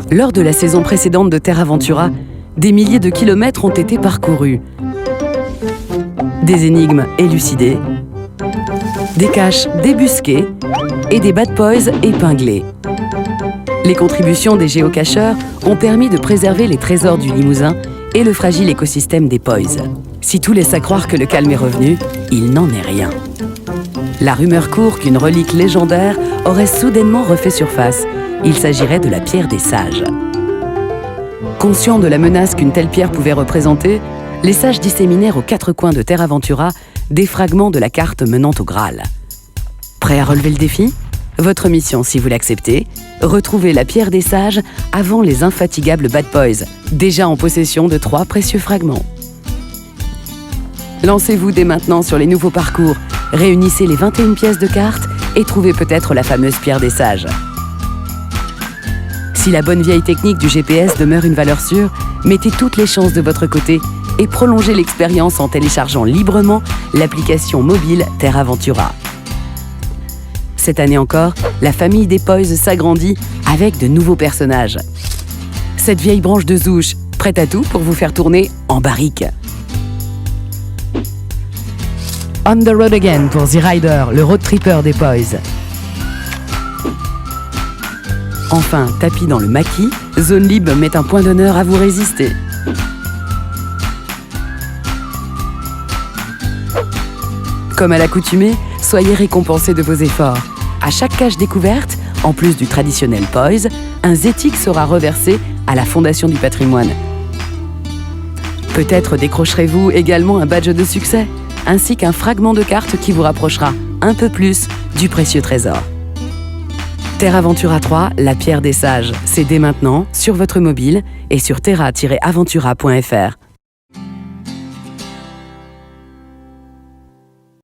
Lors de la saison précédente de Terra Ventura, des milliers de kilomètres ont été parcourus. Des énigmes élucidées, des caches débusquées et des bad boys épinglés. Les contributions des géocacheurs ont permis de préserver les trésors du Limousin et le fragile écosystème des Poys. Si tout laisse à croire que le calme est revenu, il n'en est rien. La rumeur court qu'une relique légendaire aurait soudainement refait surface. Il s'agirait de la pierre des sages. Conscients de la menace qu'une telle pierre pouvait représenter, les sages disséminèrent aux quatre coins de Terra Ventura des fragments de la carte menant au Graal. Prêt à relever le défi ? Votre mission, si vous l'acceptez, retrouver la pierre des sages avant les infatigables Bad Boys, déjà en possession de 3 précieux fragments. Lancez-vous dès maintenant sur les nouveaux parcours, réunissez les 21 pièces de cartes et trouvez peut-être la fameuse pierre des sages. Si la bonne vieille technique du GPS demeure une valeur sûre, mettez toutes les chances de votre côté et prolongez l'expérience en téléchargeant librement l'application mobile Terra Ventura. Cette année encore, la famille des Poys s'agrandit avec de nouveaux personnages. Cette vieille branche de Zouche, prête à tout pour vous faire tourner en barrique. On the road again pour The Rider, le road tripper des Poys. Enfin, tapis dans le maquis, Zone Lib met un point d'honneur à vous résister. Comme à l'accoutumée, soyez récompensés de vos efforts. À chaque cache découverte, en plus du traditionnel Poys, un Zétic sera reversé à la Fondation du patrimoine. Peut-être décrocherez-vous également un badge de succès, ainsi qu'un fragment de carte qui vous rapprochera un peu plus du précieux trésor. Terra Ventura 3, la pierre des sages, c'est dès maintenant sur votre mobile et sur terra-aventura.fr.